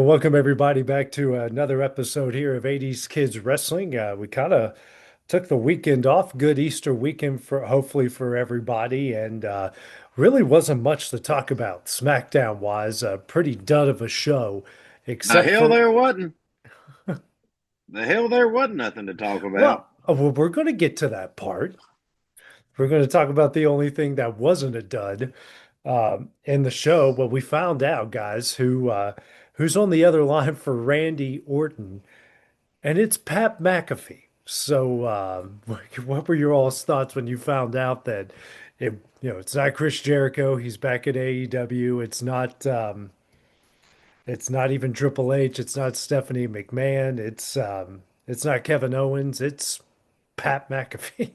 welcome everybody back to another episode here of 80s Kids Wrestling. We kind of took the weekend off. Good Easter weekend for hopefully for everybody, and really wasn't much to talk about SmackDown wise. A pretty dud of a show, The except hell for there wasn't. The hell there wasn't nothing to talk about. well, we're going to get to that part. We're going to talk about the only thing that wasn't a dud in the show. Well, we found out, guys, who's on the other line for Randy Orton. And it's Pat McAfee. So, what were your all's thoughts when you found out that it's not Chris Jericho. He's back at AEW. It's not even Triple H. It's not Stephanie McMahon. It's not Kevin Owens. It's Pat McAfee.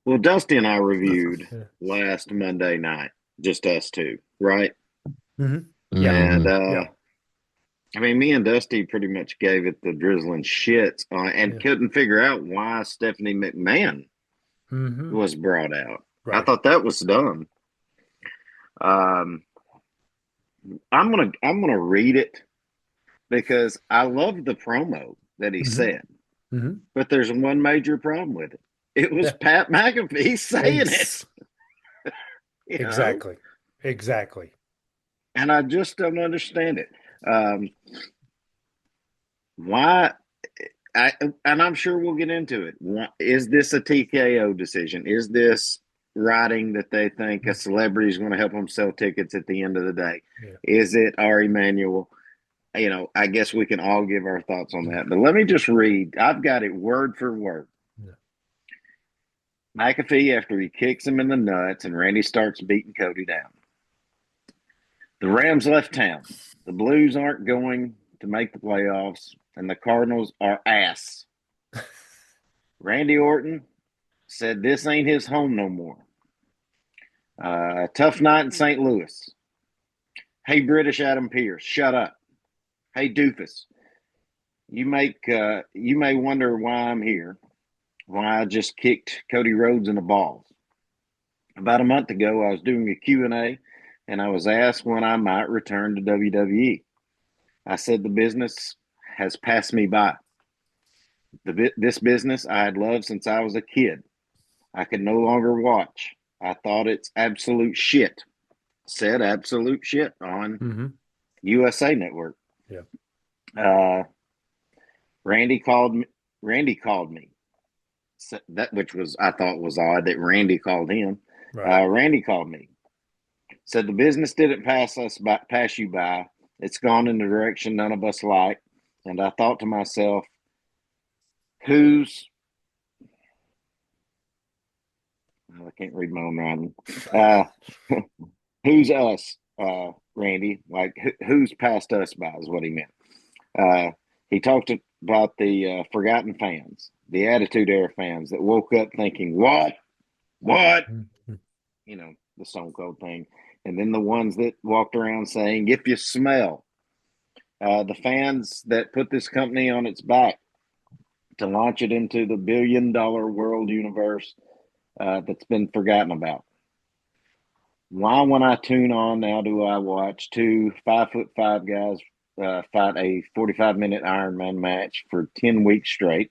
Well, Dusty and I reviewed last Monday night, just us two, right? hmm Yeah, And hmm yeah, I mean, me and Dusty pretty much gave it the drizzling shits and yeah. couldn't figure out why Stephanie McMahon was brought out. I Right. thought that was dumb. Um, I'm gonna read it because I love the promo that he hmm said, hmm but there's one major problem with it. It was Yeah. Pat McAfee saying it, Ex you know. exactly. Exactly. And I just don't understand it. Um, why? I, and I'm sure we'll get into it. Is this a TKO decision? Is this writing that they think a celebrity is going to help them sell tickets at the end of the day? Yeah. Is it Ari Manuel? I guess we can all give our thoughts on that. But let me just read. I've got it word for word. Yeah. McAfee, after he kicks him in the nuts and Randy starts beating Cody down. The Rams left town. The Blues aren't going to make the playoffs, and the Cardinals are ass. Randy Orton said this ain't his home no more. Tough night in St. Louis. Hey, British Adam Pearce, shut up. Hey, doofus, you may wonder why I'm here. Why I just kicked Cody Rhodes in the balls. About a month ago, I was doing a Q&A, and I was asked when I might return to WWE. I said the business has passed me by. This business I had loved since I was a kid. I could no longer watch. I thought it's absolute shit. Said absolute shit on hmm USA Network. Yeah. Uh, Randy called me. Randy called me. That which was I thought was odd that Randy called him. Right. Randy called me. Said the business didn't pass you by. It's gone in the direction none of us like. And I thought to myself, who's I can't read my own writing. Uh, who's us, Randy? Like, who's passed us by is what he meant. Uh, he talked about the forgotten fans, the Attitude Era fans that woke up thinking, what? What? Mhm. The Stone Cold thing. And then the ones that walked around saying, if you smell, the fans that put this company on its back to launch it into the billion-dollar world universe that's been forgotten about. Why, when I tune on now, do I watch two 5'5" guys fight a 45-minute Ironman match for 10 weeks straight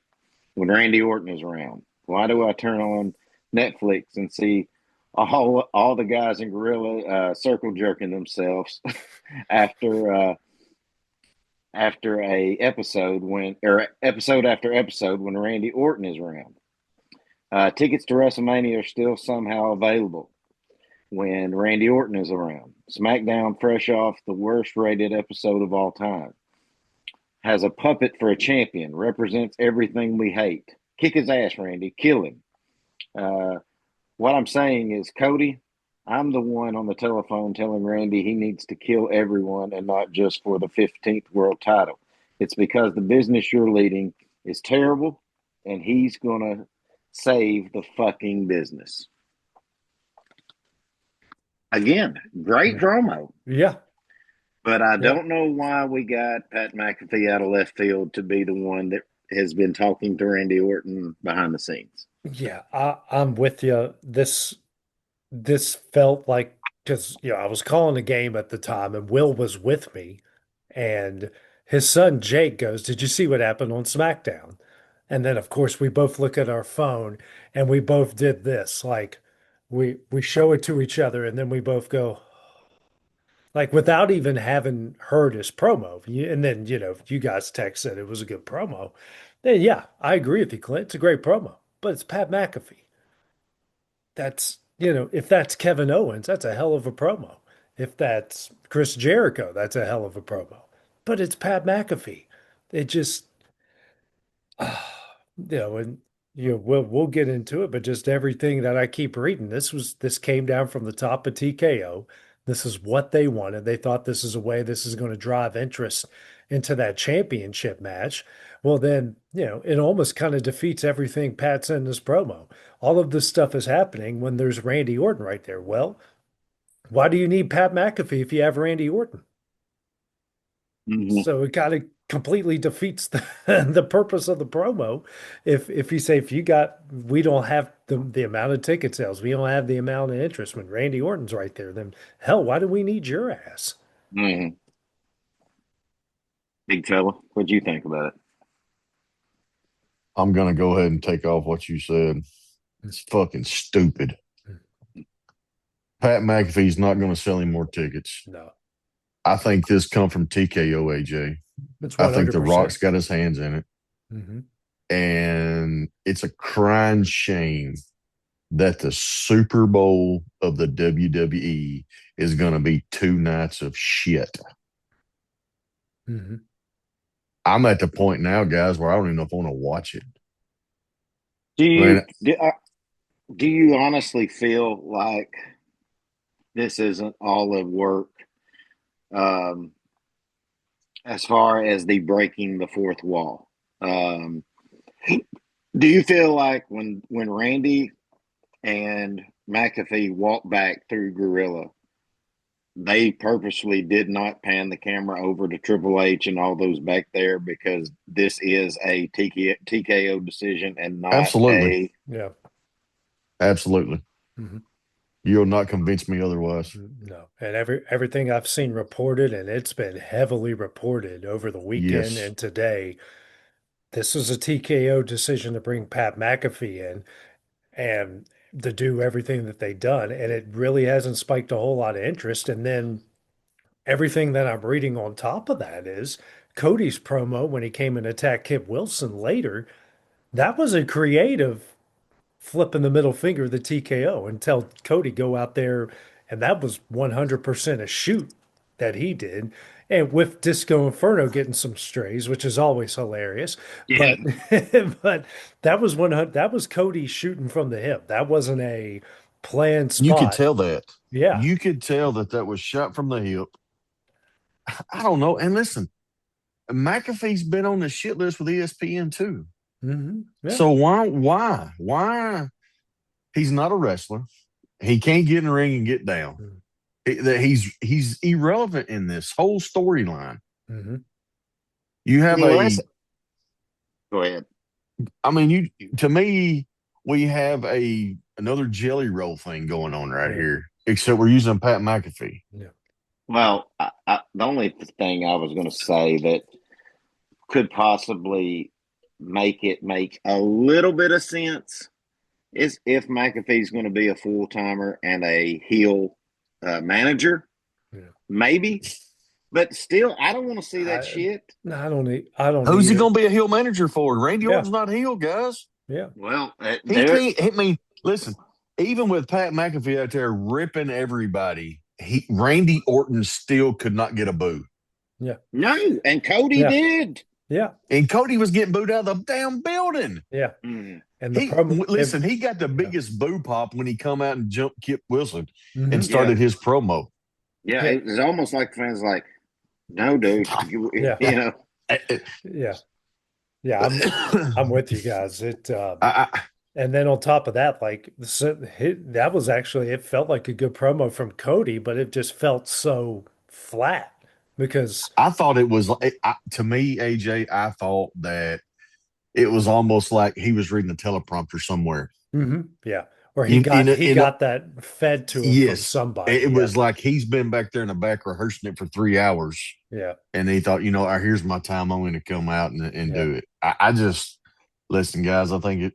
when Randy Orton is around? Why do I turn on Netflix and see all the guys in Gorilla circle jerking themselves after a episode episode after episode when Randy Orton is around? Tickets to WrestleMania are still somehow available when Randy Orton is around. SmackDown, fresh off the worst rated episode of all time, has a puppet for a champion, represents everything we hate. Kick his ass, Randy. Kill him. Uh, what I'm saying is, Cody, I'm the one on the telephone telling Randy he needs to kill everyone and not just for the 15th world title. It's because the business you're leading is terrible and he's going to save the fucking business. Again, great promo. Yeah. But I Yeah. don't know why we got Pat McAfee out of left field to be the one that has been talking to Randy Orton behind the scenes. Yeah, I'm with you. This felt like because I was calling a game at the time and Will was with me. And his son Jake goes, "Did you see what happened on SmackDown?" And then of course we both look at our phone and we both did this. Like we show it to each other and then we both go like without even having heard his promo. And then, you guys text said it was a good promo. Then yeah, I agree with you, Clint. It's a great promo. But it's Pat McAfee. If that's Kevin Owens, that's a hell of a promo. If that's Chris Jericho, that's a hell of a promo. But it's Pat McAfee. It just, and we'll get into it, but just everything that I keep reading, this came down from the top of TKO. This is what they wanted. They thought this is a way this is going to drive interest into that championship match. Well, then, it almost kind of defeats everything Pat said in this promo. All of this stuff is happening when there's Randy Orton right there. Well, why do you need Pat McAfee if you have Randy Orton? Mm-hmm. So it kind of completely defeats the, the purpose of the promo. If you say we don't have the amount of ticket sales, we don't have the amount of interest when Randy Orton's right there, then hell, why do we need your ass? Mm-hmm. Big fella, what'd you think about it? I'm gonna go ahead and take off what you said. It's fucking stupid. Pat McAfee's not going to sell any more tickets. No, I think this come from TKO AJ. it's I think The 100%. Rock's got his hands in it, Hmm. and it's a crying shame that the Super Bowl of the WWE is going to be 2 nights of shit. Hmm. I'm at the point now, guys, where I don't even know if I want to watch it. Do I mean, you do you honestly feel like this isn't all of work, um, as far as the breaking the fourth wall? Um, do you feel like when Randy and McAfee walked back through Gorilla, they purposely did not pan the camera over to Triple H and all those back there because this is a TKO decision and not absolutely, a. Yeah. absolutely. Hmm. You'll not convince me otherwise. No. And everything I've seen reported, and it's been heavily reported over the weekend Yes, and today, this was a TKO decision to bring Pat McAfee in and to do everything that they've done. And it really hasn't spiked a whole lot of interest. And then everything that I'm reading on top of that is Cody's promo when he came and attacked Kip Wilson later. That was a creative flipping the middle finger of the TKO and tell Cody go out there. And that was 100% a shoot that he did. And with Disco Inferno getting some strays, which is always hilarious. Yeah. But but that was Cody shooting from the hip. That wasn't a planned you could spot. tell that. Yeah. You could tell that that was shot from the hip. I don't know. And listen, McAfee's been on the shit list with ESPN too. Yeah. So why? He's not a wrestler. He can't get in the ring and get down. He's irrelevant in this whole storyline. Mm-hmm. You have Well, that's, a, go ahead. I mean, to me, we have another jelly roll thing going on right Yeah. here. Except we're using Pat McAfee. Yeah. Well, the only thing I was going to say that could possibly make it make a little bit of sense is if McAfee's going to be a full timer and a heel manager, Yeah. maybe. But still, I don't want to see that I shit. no, I don't Who's need he it. going to be a heel manager for? Randy Yeah. Orton's not heel, guys. Yeah. Well, He there. can't. I mean, listen. Even with Pat McAfee out there ripping everybody, Randy Orton still could not get a boo. Yeah. No, and Cody Yeah. did. Yeah. And Cody was getting booed out of the damn building. Yeah. Mm. And the promo Listen, he got the yeah. biggest boo pop when he come out and jumped Kip Wilson and Hmm. Yeah, started his promo. yeah. Yeah. It was almost like fans like, no, dude, Yeah. you know. Yeah. Yeah. I'm with you guys. I, And then on top of that, like that was actually it felt like a good promo from Cody, but it just felt so flat because I thought it was to me, AJ. I thought that it was almost like he was reading a teleprompter somewhere. yeah. or in he got that fed to him from yes, somebody. it Yeah. was like he's been back there in the back rehearsing it for 3 hours, Yeah. and he thought, here's my time. I'm going to come out and Yeah. do it. I just listen, guys. I think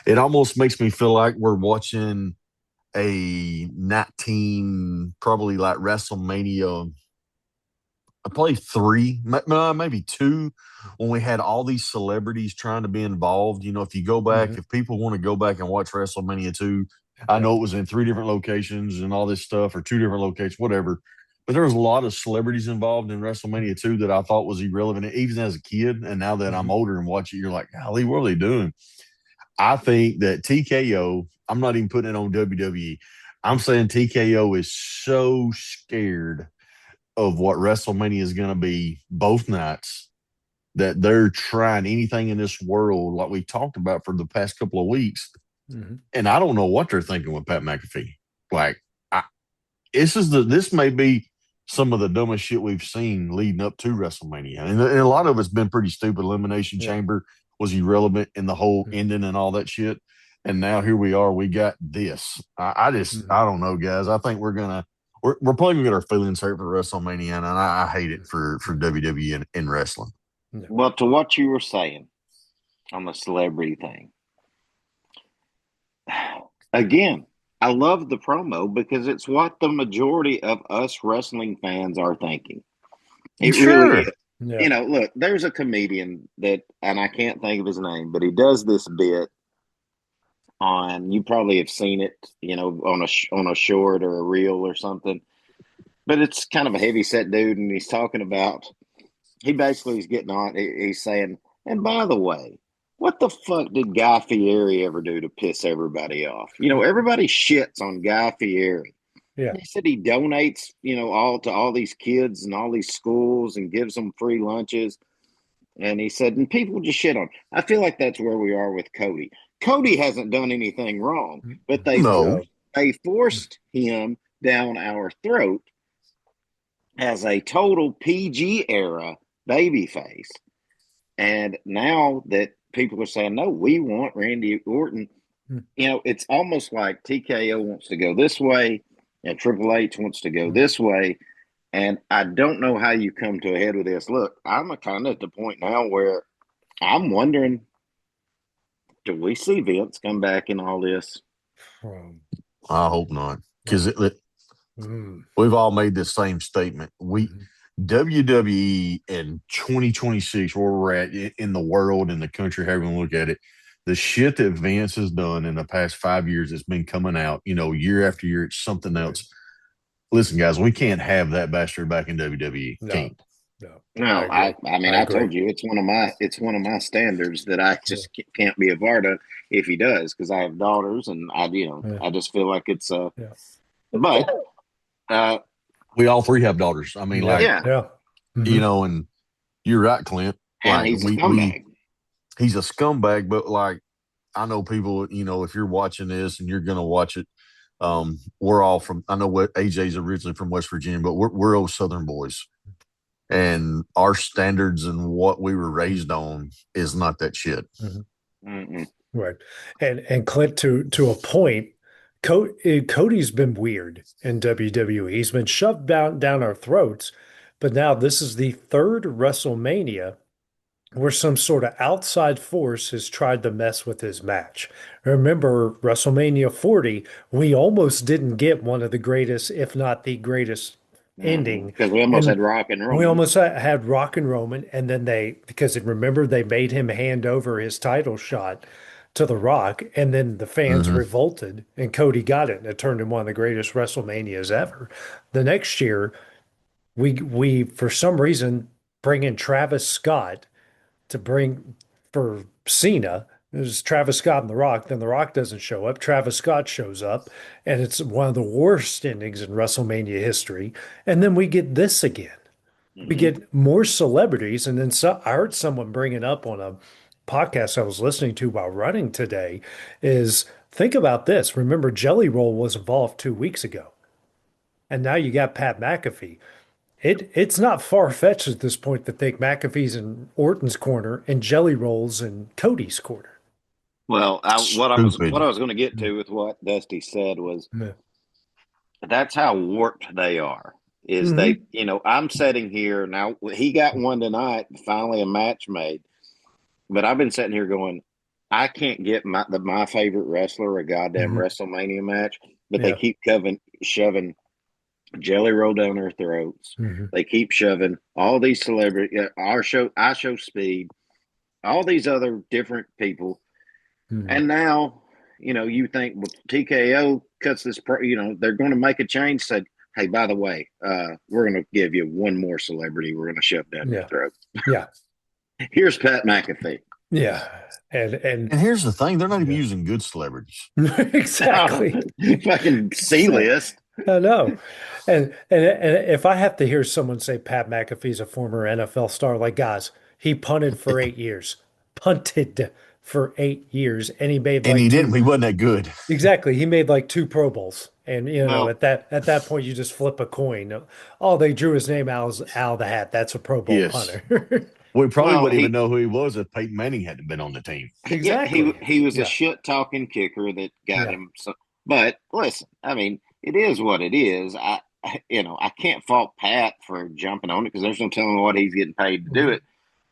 it almost makes me feel like we're watching a 19, probably like WrestleMania, probably three, maybe two, when we had all these celebrities trying to be involved. If you go back, Hmm. if people want to go back and watch WrestleMania 2, I Yeah. know it was in three different locations and all this stuff, or two different locations, whatever. But there was a lot of celebrities involved in WrestleMania 2 that I thought was irrelevant, even as a kid. And now that I'm Hmm. older and watch it, you're like, golly, what are they doing? I think that TKO, I'm not even putting it on WWE. I'm saying TKO is so scared of what WrestleMania is going to be both nights that they're trying anything in this world, like we talked about for the past couple of weeks. Hmm. And I don't know what they're thinking with Pat McAfee. Like, I, this may be some of the dumbest shit we've seen leading up to WrestleMania, and a lot of it's been pretty stupid. Elimination Yeah. Chamber was irrelevant in the whole Hmm. ending and all that shit. And now here we are. We got this. Hmm. I don't know, guys. I think we're probably gonna get our feelings hurt for WrestleMania, and I hate it for WWE and wrestling. Yeah. Well, to what you were saying on the celebrity thing, again, I love the promo because it's what the majority of us wrestling fans are thinking. It really is. Sure. Yeah. Look, there's a comedian that, and I can't think of his name, but he does this bit on. You probably have seen it, on a short or a reel or something. But it's kind of a heavy set dude, and he's talking about. He basically is getting on. He's saying, and by the way, what the fuck did Guy Fieri ever do to piss everybody off? Everybody shits on Guy Fieri. Yeah. He said he donates, all to all these kids and all these schools and gives them free lunches. And he said, and people just shit on him. I feel like that's where we are with Cody. Cody hasn't done anything wrong, but No. No. they forced him down our throat as a total PG era babyface. And now that people are saying, no, we want Randy Orton, it's almost like TKO wants to go this way and Triple H wants to go this way. And I don't know how you come to a head with this. Look, I'm kind of at the point now where I'm wondering, do we see Vince come back in all this? Um, I hope not, yeah. because Mm. we've all made the same statement. We Mhm. WWE in 2026, where we're at in the world, in the country, however you look at it, the shit that Vance has done in the past 5 years that's been coming out, year after year, it's something Right. else. Listen, guys, we can't have that bastard back in WWE. No. Can't. No. I No, I, agree. I mean, I I agree. told you it's one of my standards that I Yeah. just can't be a part of if he does because I have daughters and Yeah. I just feel like it's Yeah. but uh We all three have daughters. I mean, Yeah. like, yeah, Yeah. Hmm. and you're right, Clint. and Like, he's a scumbag. he's a scumbag, but like, I know people, if you're watching this and you're going to watch it, we're all from, I know what AJ's originally from West Virginia, but we're old Southern boys. And our standards and what we were raised on is not that shit. Hmm. Mm-mm. Right. And Clint, to a point, Cody's been weird in WWE. He's been shoved down our throats, but now this is the third WrestleMania where some sort of outside force has tried to mess with his match. Remember WrestleMania 40, we almost didn't get one of the greatest, if not the greatest ending. Because we almost had And Rock and we Roman. almost had Rock and Roman, and then because remember they made him hand over his title shot to The Rock, and then the fans Mm-hmm. revolted, and Cody got it, and it turned in one of the greatest WrestleManias ever. The next year, we for some reason bring in Travis Scott to bring for Cena. There's Travis Scott and The Rock. Then The Rock doesn't show up. Travis Scott shows up, and it's one of the worst endings in WrestleMania history. And then we get this again. We Hmm. get more celebrities, and then I heard someone bring it up on a podcast I was listening to while running today. Is think about this. Remember, Jelly Roll was involved 2 weeks ago, and now you got Pat McAfee. It's not far fetched at this point to think McAfee's in Orton's corner and Jelly Rolls in Cody's corner. Well, what Stupid. I was going to get Mm. to with what Dusty said was Yeah. that's how warped they are. Is they, Hmm. I'm sitting here now. He got one tonight. Finally, a match made. But I've been sitting here going, I can't get my favorite wrestler a goddamn Hmm. WrestleMania match. But they Yeah. keep shoving Jelly Roll down their throats. Hmm. They keep shoving all these celebrities. I show Speed, all these other different people, Hmm. and now you think well, TKO cuts this. They're going to make a change. Said, hey, by the way, we're going to give you one more celebrity. We're going to shove down your Yeah. throat. Yeah. Here's Pat McAfee. Yeah. And And here's the thing: they're not even yeah. using good celebrities. Exactly. Fucking C Exactly. list. I know. And if I have to hear someone say Pat McAfee's a former NFL star, like guys, he punted for 8 years. Punted for 8 years. And he made And like he didn't. two. He wasn't that good. Exactly. He made like two Pro Bowls. And Well, at that point you just flip a coin. Oh, they drew his name out of the hat. That's a Pro Bowl Yes. punter. We probably well, wouldn't even know who he was if Peyton Manning hadn't been on the team. yeah, Exactly. he was a Yeah. shit talking kicker that got Yeah. him. But listen, I mean, it is what it is. I can't fault Pat for jumping on it because there's no telling what he's getting paid to do Mhm. it.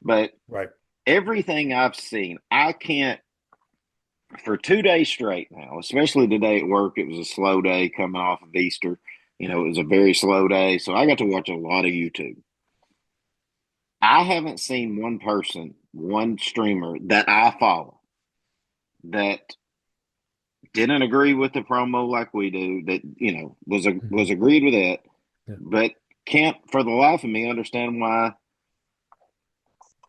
But Right. everything I've seen, I can't for 2 days straight now. Especially today at work, it was a slow day coming off of Easter. It was a very slow day, so I got to watch a lot of YouTube. I haven't seen one person, one streamer that I follow that didn't agree with the promo like we do. That was Mhm. agreed with it, Yeah. but can't for the life of me understand why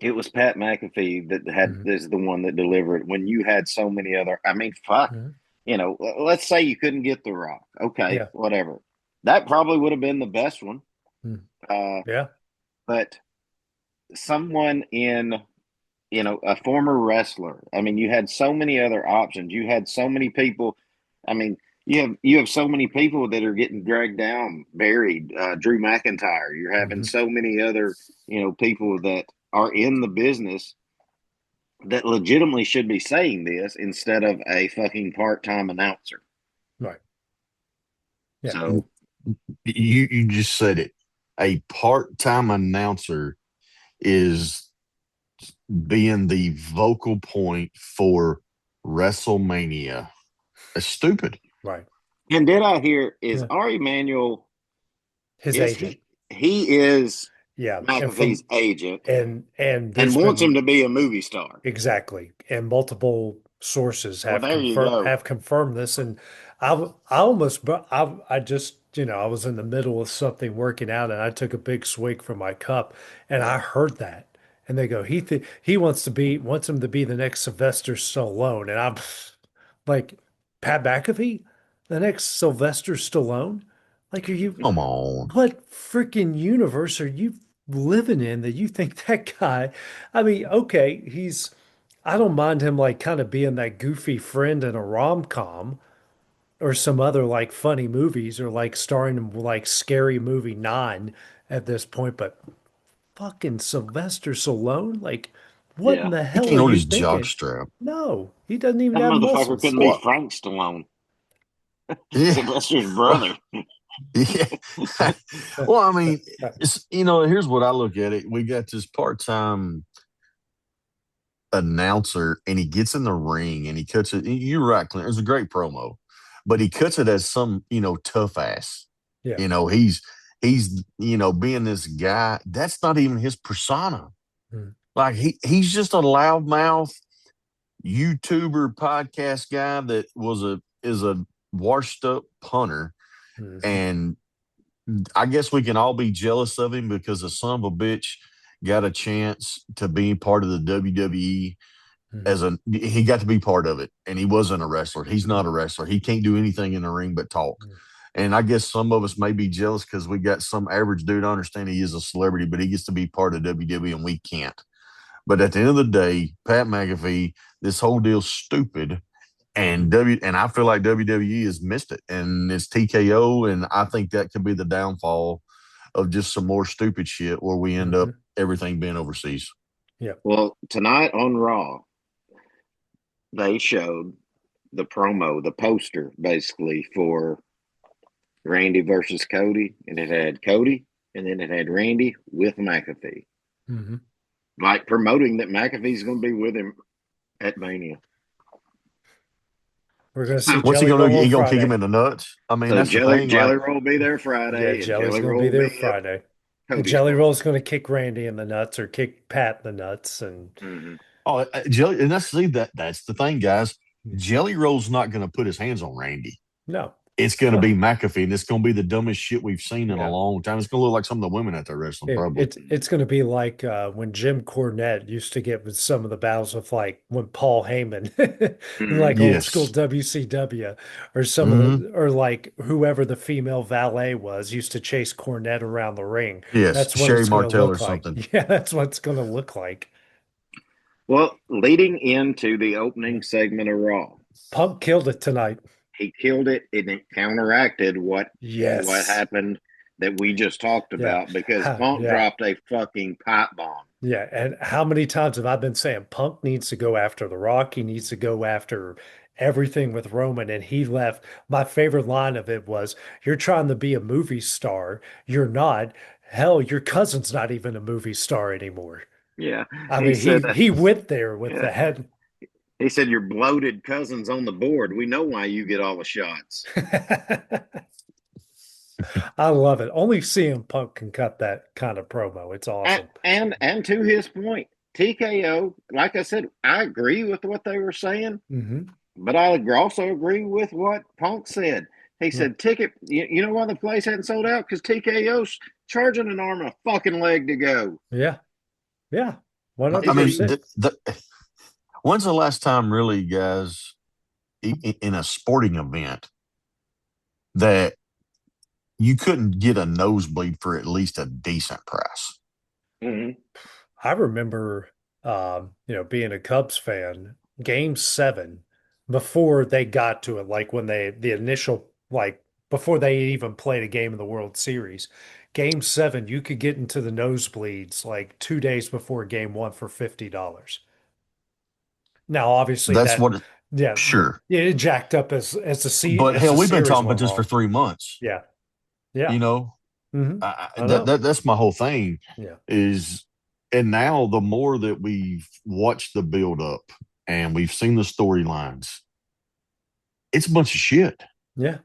it was Pat McAfee that had Mhm. is the one that delivered when you had so many other. I mean, fuck. Mhm. Let's say you couldn't get The Rock. Okay, Yeah. whatever. That probably would have been the best one. Mhm. Uh, Yeah. but someone in a former wrestler. I mean, you had so many other options. You had so many people. I mean, you have so many people that are getting dragged down, buried. Drew McIntyre. You're having Mhm. so many other people that are in the business that legitimately should be saying this instead of a fucking part-time announcer. Right. Yeah. So You just said it. A part-time announcer is being the vocal point for WrestleMania. It's stupid. Right. and did I hear is Yeah. Ari Emanuel His is agent. he is Yeah. And McAfee's from agent and and there's wants him been to be a movie star. exactly, and multiple sources Well, there you go. have confirmed this. And I almost, but I just, I was in the middle of something working out, and I took a big swig from my cup, and I heard that, and they go, he wants him to be the next Sylvester Stallone, and I'm like, Pat McAfee, the next Sylvester Stallone, like, are you? Come on. What freaking universe are you living in that you think that guy? I mean, okay, I don't mind him like kind of being that goofy friend in a rom-com or some other like funny movies or like starring in like Scary Movie 9 at this point, but fucking Sylvester Stallone, like, what in Yeah, the He hell can't are hold you his thinking? jockstrap. No, he doesn't even that have motherfucker muscles. couldn't be Well, Frank Stallone, yeah. Sylvester's Well, brother. yeah. Well, I mean, here's what I look at it. We got this part-time announcer and he gets in the ring and he cuts it. You're right, Clint. It was a great promo, but he cuts it as some, tough ass. Yeah. He's being this guy. That's not even his persona. Mm-hmm. Like he's just a loudmouth YouTuber podcast guy that is a washed up punter. Mm-hmm. And I guess we can all be jealous of him because the son of a bitch got a chance to be part of the WWE he got to be part of it, and he wasn't a wrestler. He's not a wrestler. He can't do anything in the ring but talk. And I guess some of us may be jealous because we got some average dude. I understand he is a celebrity, but he gets to be part of WWE and we can't. But at the end of the day, Pat McAfee, this whole deal's stupid. And I feel like WWE has missed it. And it's TKO, and I think that could be the downfall of just some more stupid shit where we end Mm-hmm. up everything being overseas. Yeah. Well, tonight on Raw, they showed the promo, the poster basically for Randy versus Cody, and it had Cody and then it had Randy with McAfee, Hmm. like promoting that McAfee's going to be with him at Mania. We're going to see So, What's he Jelly gonna do? Roll on He gonna kick him Friday. in the nuts? I mean, so that's the Jelly thing. Like, Jelly Roll will be there Yeah, Friday, and Jelly's Jelly going to be Roll will there be at Friday. And Cody's Jelly corner. Roll's going to kick Randy in the nuts or kick Pat in the nuts. And Mm-hmm. oh, Jelly, and that's the thing, guys. Jelly Roll's not gonna put his hands on Randy. no, It's gonna no, be McAfee, and it's gonna be the dumbest shit we've seen in a yeah. long time. It's gonna look like some of the women at their wrestling, probably. It's going to be like when Jim Cornette used to get with some of the battles with like when Paul Heyman in Mm-hmm. like old school Yes. WCW or some of Hmm. the or like whoever the female valet was used to chase Cornette around the ring. Yes. That's what Sherry it's going to Martel or look like. something. Yeah, that's what it's going to look like. Well, leading into the opening Yeah. segment of Raw, Punk killed it tonight. he killed it and it counteracted what Yes. happened that we just talked Yeah. about because Punk Yeah. dropped a fucking pipe bomb. Yeah, and how many times have I been saying Punk needs to go after The Rock? He needs to go after everything with Roman, and he left. My favorite line of it was, "You're trying to be a movie star. You're not. Hell, your cousin's not even a movie star anymore." Yeah, I he mean, said. he went there with Yeah, the head. he said your bloated cousin's on the board. We know why you get all the shots. I love it. Only CM Punk can cut that kind of promo. It's awesome. And to his point, TKO. Like I said, I agree with what they were saying, Hmm. but I also agree with what Punk said. He Yeah, said, "Ticket. You know why the place hadn't sold out? Because TKO's charging an arm and a fucking leg to go." yeah, yeah, He I mean, said, 100%. when's the last time, really, guys, in a sporting event that you couldn't get a nosebleed for at least a decent price? mm-hmm. I remember, being a Cubs fan, game seven, before they got to it, like when the initial, like before they even played a game in the World Series, game seven, you could get into the nosebleeds like 2 days before game one for $50. Now, obviously That's that, what. yeah, Sure, it jacked up but as hell, the we've been series talking about went this for long. 3 months. Yeah. Yeah. You know, Hmm. I that, know. that's my whole thing. Yeah. Is and now the more that we've watched the build up and we've seen the storylines, it's a bunch of shit. Yeah.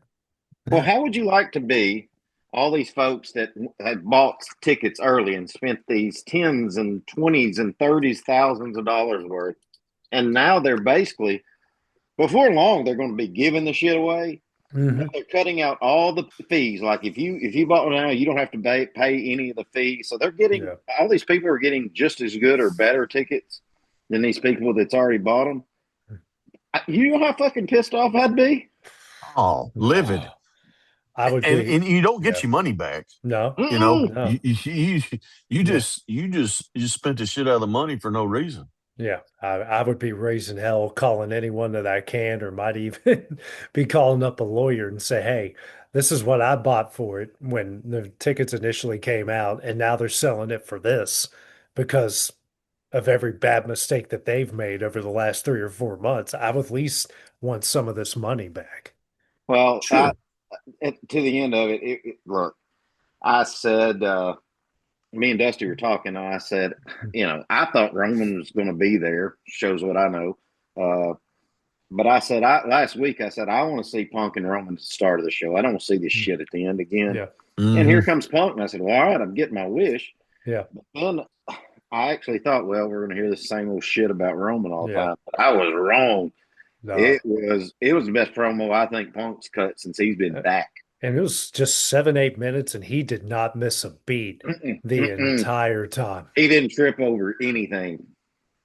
Well, Yeah. how would you like to be all these folks that had bought tickets early and spent these tens and twenties and thirties thousands of dollars worth, and now they're basically before long they're going to be giving the shit away. But Hmm. they're cutting out all the fees. Like if you bought one now, you don't have to pay any of the fees. So they're getting Yeah. all these people are getting just as good or better tickets than these people that's already bought them. You know how fucking pissed off I'd be. Oh, livid. Oh, I would be, And you don't yeah. get your money back. No, You know, Mm-mm. no. you Yeah. you spent the shit out of the money for no reason. Yeah. I would be raising hell, calling anyone that I can, or might even be calling up a lawyer and say, hey, this is what I bought for it when the tickets initially came out, and now they're selling it for this because of every bad mistake that they've made over the last 3 or 4 months. I would at least want some of this money back. Well, Sure. to the end of it, look, I said, me and Dusty were talking, and I said, I thought Roman was going to be there. Shows what I know. Uh, but I said, last week, I said, I want to see Punk and Roman at the start of the show. I don't want to see this shit at the end again. Yeah. And here Hmm. comes Punk. And I said, well, all right, I'm getting my wish. Yeah. But then I actually thought, well, we're going to hear the same old shit about Roman all the Yeah. time. But I was wrong. No. It was the best promo I think Punk's cut since he's been back. And it was just 7, 8 minutes, and he did not miss a beat Mm-mm, the mm-mm. entire time. He didn't trip over anything.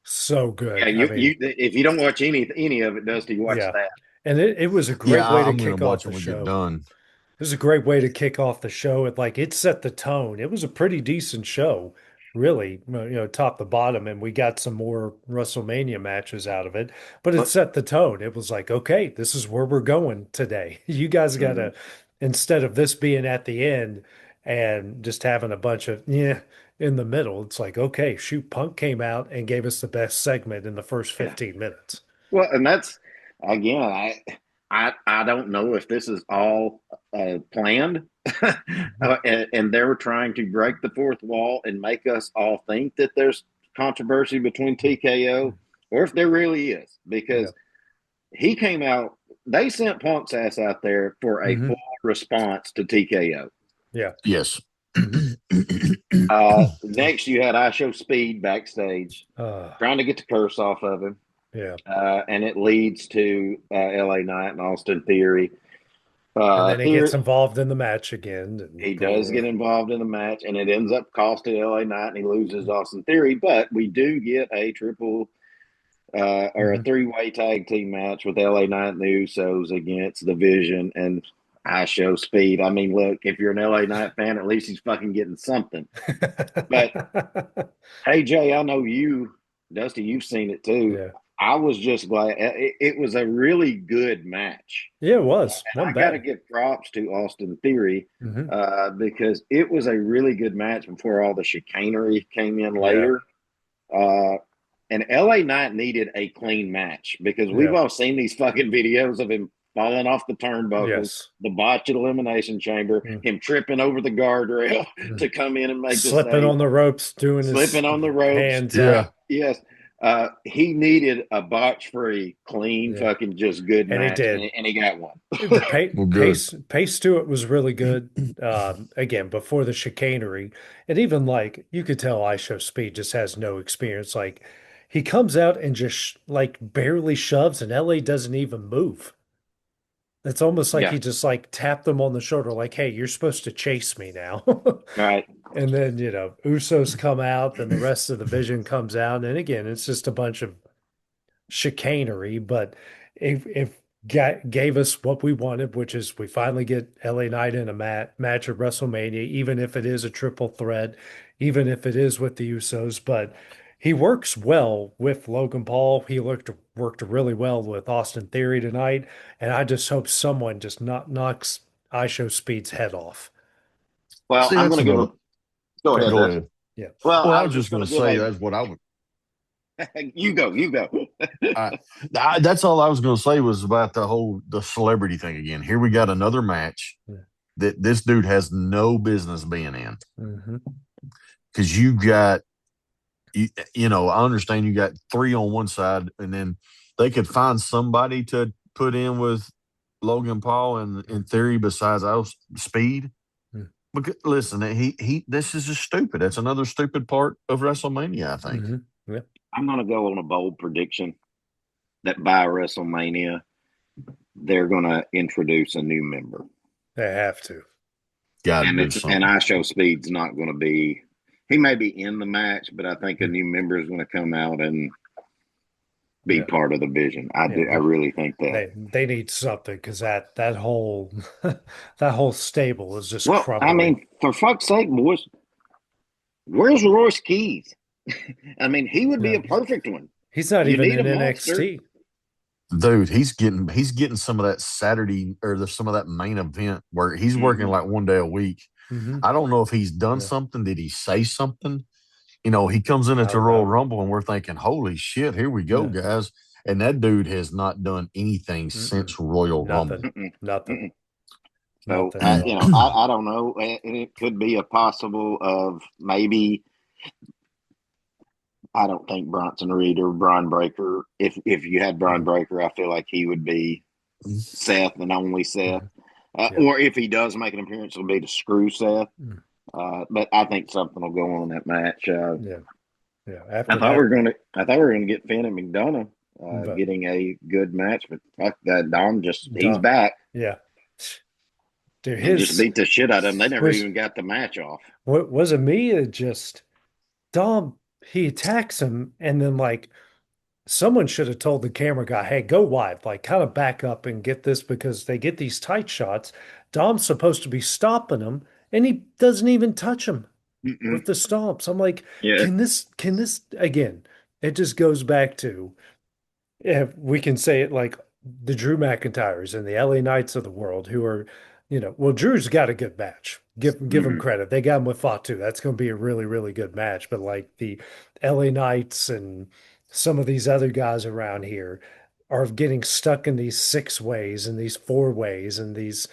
So Yeah, good. I you mean, if you don't watch any of it, Dusty, watch yeah. that. And it was a Yeah, great way to I'm gonna kick off watch the when we get show. done. It was a great way to kick off the show. It set the tone. It was a pretty decent show, really, top to bottom. And we got some more WrestleMania matches out of it, but it But set the tone. It was like, okay, this is where we're going today. You guys mhm. gotta, instead of this being at the end and just having a bunch of yeah in the middle, it's like, okay, shoot, Punk came out and gave us the best segment in the first Yeah. 15 minutes. Well, and that's again, I don't know if this is all planned, and they were trying to break the fourth wall and make us all think that there's controversy between TKO, or if there really is, Yeah. because he came out. They sent Punk's ass out there for a full Hmm. response to TKO. Yeah. Yes. Hmm. Next, you had I Show Speed backstage Uh, trying to get the curse off of him. yeah. And it leads to LA Knight and Austin Theory. And then he Theory gets involved in the match again. And he does get involved in the match, and it ends up costing LA Knight, and he loses Austin Theory. But we do get a triple or a Mhm. three-way tag team match with LA Knight and the Usos against the Vision and I Show Speed. I mean, look, if you're an LA Knight fan, at least he's fucking getting something. But AJ, I know you, Dusty, you've seen it too. Yeah. I was just glad it was a really good match. Yeah, it was. And One I got to bad. give props to Austin Theory Hmm. because it was a really good match before all the chicanery came in Yeah. later. Uh, and LA Knight needed a clean match because we've Yeah. all seen these fucking videos of him falling off the turnbuckles, Yes. the botched elimination chamber, Mm. him tripping over the guardrail Mm. to come in and make the Slipping save, on the ropes, doing his slipping on the ropes. hands Yeah. out. Yes. He needed a botch free, clean, Yeah. fucking just good And he match, did. and he got one. The Well, good. pace to it was really good. Again, before the chicanery, and even like you could tell, I Show Speed just has no experience. Like he comes out and just like barely shoves, and LA doesn't even move. It's almost like Yeah. he just like tapped them on the shoulder, like, "Hey, you're supposed to chase me now." All right. And then, Usos come out, then the rest of the Vision comes out, and again, it's just a bunch of chicanery, but if gave us what we wanted, which is we finally get LA Knight in a match at WrestleMania, even if it is a triple threat, even if it is with the Usos. But he works well with Logan Paul. He worked really well with Austin Theory tonight, and I just hope someone just not knocks I Show Speed's head off. Well, See, I'm that's going to give another. a go ahead, Go Dustin. ahead. Yeah. Well, Well, I I was was just just going going to to give say a that's what I would. you go. I, that's all I was going to say was about the celebrity thing again. Here we got another match Yeah. that this dude has no business being in Hmm. because you got I understand you got three on one side, and then they could find somebody to put in with Logan Paul and in theory besides our speed. Because listen, he this is just stupid. That's another stupid part of WrestleMania, I think. Hmm. Yeah. I'm going to go on a bold prediction that by WrestleMania they're going to introduce a new member, They have to. Got to and do it's something. I Show Speed's not going to be. He may be in the match, but I think a new member is going to come out and be Yeah. part of the Vision. I Yeah. do. I really think that. They need something because that whole that whole stable is just Well, I crumbling. mean, for fuck's sake, boys, where's Royce Keys? I mean, he would be No, a perfect one. he's not You even need a in monster. NXT. Dude, he's getting some of that Saturday or some of that main event where he's working Mm-hmm. like one day a week. Hmm. I don't know if he's done Yeah, something. Did he say something? He comes in at I the don't Royal know. Rumble and we're thinking, holy shit, here we go, Yeah. guys. And that dude has not done anything Mm-mm. since Royal Rumble. Nothing. Mm-mm. Nothing. Mm-mm. So Nothing at all. I don't know, and it could be a possible of maybe. I don't think Bronson Reed or Brian Breaker. If you had Brian Mm. Breaker, I feel like he would be Seth and only Seth. Mhm. Yeah. Or if he does make an appearance, it'll be to screw Seth. Mm. But I think something will go on in that match. Yeah. Yeah. I After thought we that, were gonna. I thought we were gonna get Finn and McDonough but getting a good match, but fuck that. Dom he's duh. back Yeah. Dude, and just his beat the shit out of him. They never was even got the match off. what was it me? It just Dom, he attacks him and then like someone should have told the camera guy, hey, go wide, like kind of back up and get this because they get these tight shots. Dom's supposed to be stopping him, and he doesn't even touch him Mm-mm. with the stomps. I'm like, Yeah. can this again? It just goes back to if we can say it like the Drew McIntyres and the LA Knights of the world who are, well, Drew's got a good match. Give him Mm-hmm. credit. They got him with Fatu. That's going to be a really, really good match. But like the LA Knights and some of these other guys around here, are getting stuck in these six ways and these four ways and these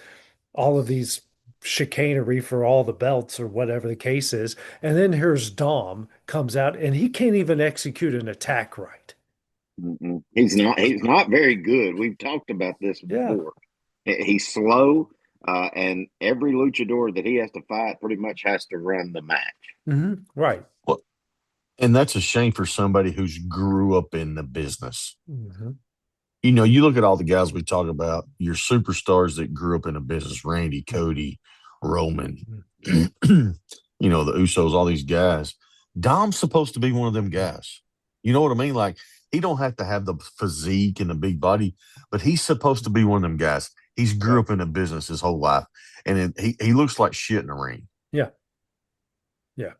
all of these chicanery for all the belts or whatever the case is. And then here's Dom comes out and he can't even execute an attack right. Mm-mm. He's not. He's not very good. We've talked about this Yeah. before. He's slow, and every luchador that he has to fight pretty much has to run the match. Right. Well, and that's a shame for somebody who's grew up in the business. Hmm. You look at all the guys we talk about, your superstars that grew up in a business, Randy, Cody, Roman, the Usos, all these guys. Dom's supposed to be one of them guys. You know what I mean? Like, he don't have to have the physique and the big body, but he's supposed to be one of them guys. He's grew Right. up in a business his whole life, and he looks like shit in the ring. Yeah. Yeah.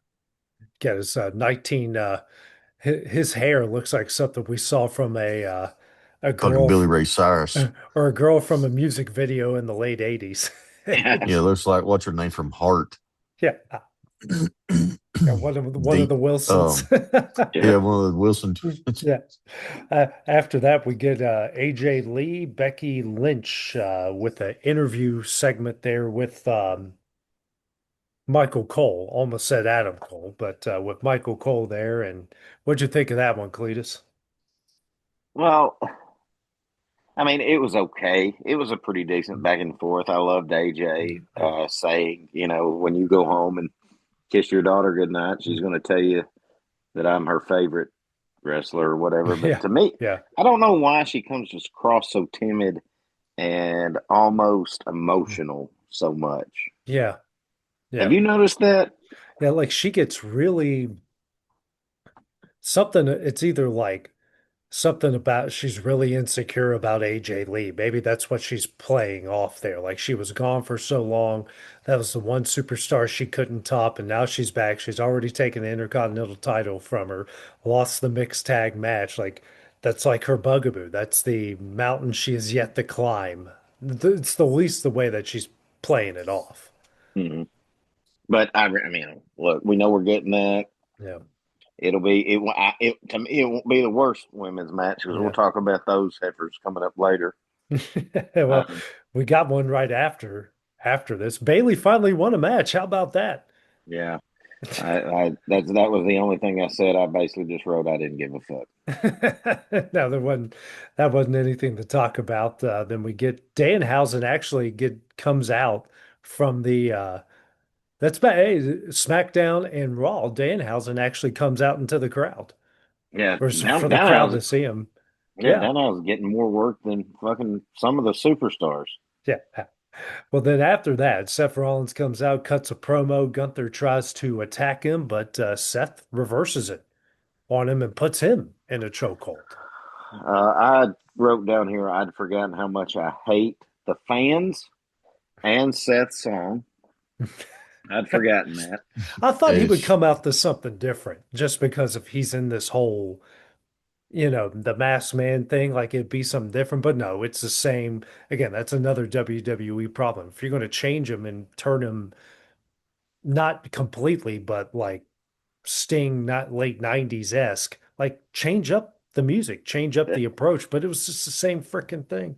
Get his 19 his hair looks like something we saw from a Fucking girl Billy Ray Cyrus. or a girl from a music video in the late 80s. Yeah, looks like what's her name from Heart. Yeah. Yeah, one of The the Wilsons. um yeah, one of the Wilson twins. Yeah. After that, we get AJ Lee, Becky Lynch with an interview segment there with Michael Cole. Almost said Adam Cole, but with Michael Cole there. And what'd you think of that one, Cletus? Well, I mean, it was okay. It was a pretty decent back and forth. I loved AJ Yeah. saying, when you go home and kiss your daughter goodnight, she's going to tell you that I'm her favorite wrestler or whatever. But Yeah. to me, Yeah. I don't know why she comes across so timid and almost emotional so much. Yeah. Have Yeah. you noticed that? Yeah. Like she gets really something. It's either like something about she's really insecure about AJ Lee. Maybe that's what she's playing off there. Like she was gone for so long. That was the one superstar she couldn't top, and now she's back. She's already taken the Intercontinental title from her, lost the mixed tag match. Like that's like her bugaboo. That's the mountain she has yet to climb. It's the least the way that she's playing it off. Mhm. But I mean, look, we know we're getting that. Yeah. To me, it won't be the worst women's match because we'll Yeah. talk about those heifers coming up later. Well, Um, we got one right after this. Bailey finally won a match. How about that? yeah, that was the only thing I said. I basically just wrote I didn't give a fuck. No, that wasn't anything to talk about. Then we get Danhausen actually get comes out from the that's hey, SmackDown and Raw. Danhausen actually comes out into the crowd Yeah, or down for the down crowd I to see him. Yeah, down I was getting more work than fucking some of the superstars. yeah. Well, then after that, Seth Rollins comes out, cuts a promo. Gunther tries to attack him, but Seth reverses it on him and puts him in a chokehold. I wrote down here I'd forgotten how much I hate the fans and Seth's song. I'd forgotten that. I thought he would It's come out to something different just because if he's in this whole, the masked man thing, like it'd be something different. But no, it's the same. Again, that's another WWE problem. If you're going to change him and turn him not completely, but like Sting, not late 90s-esque, like change up the music, change up the approach. But it was just the same freaking thing.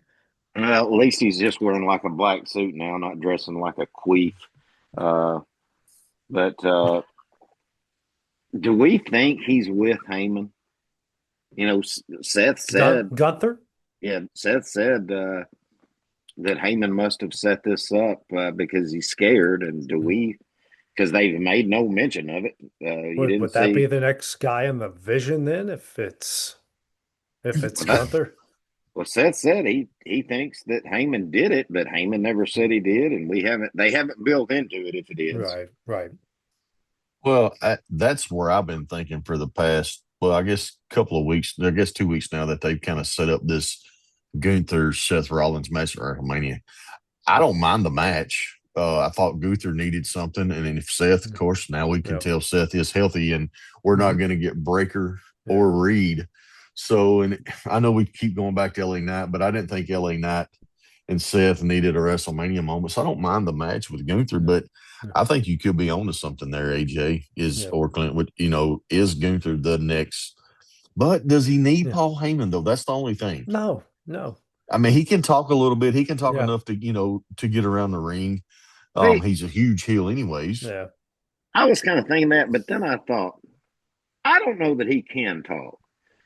Well, at least he's just wearing like a black suit now, not dressing like a queef. Uh, but do we think he's with Heyman? Seth said, Gunther? yeah, Seth said that Heyman must have set this up because he's scared. And do we? Because they've made no mention of it. You Would didn't that be see. the next guy in the vision then if it's Well, Gunther? well, Seth said he thinks that Heyman did it, but Heyman never said he did, and we haven't. They haven't built into it if it is. Right, right. that's where I've been thinking for the past, well, I guess couple of weeks, I guess 2 weeks now that they've kind of set up this Gunther Seth Rollins match at WrestleMania. I don't mind the match. I thought Gunther needed something, and then if Seth, of course, now we can Yeah. tell Seth is healthy, and we're not Mhm. going to get Breaker Yeah. or Reed. So, and I know we keep going back to LA Knight, but I didn't think LA Knight and Seth needed a WrestleMania moment. So I don't mind the match with Gunther, Yeah. but Yeah. I think you could be on to something there, AJ, is Yeah. or Clint, is Gunther the next? But does he need Yeah. Paul Heyman though? That's the only thing. No, No. I mean, he can talk a little bit. He can talk Yeah. enough to to get around the ring. See, He's a huge heel, anyways. Yeah. I was kind of thinking that, but then I thought, I don't know that he can talk.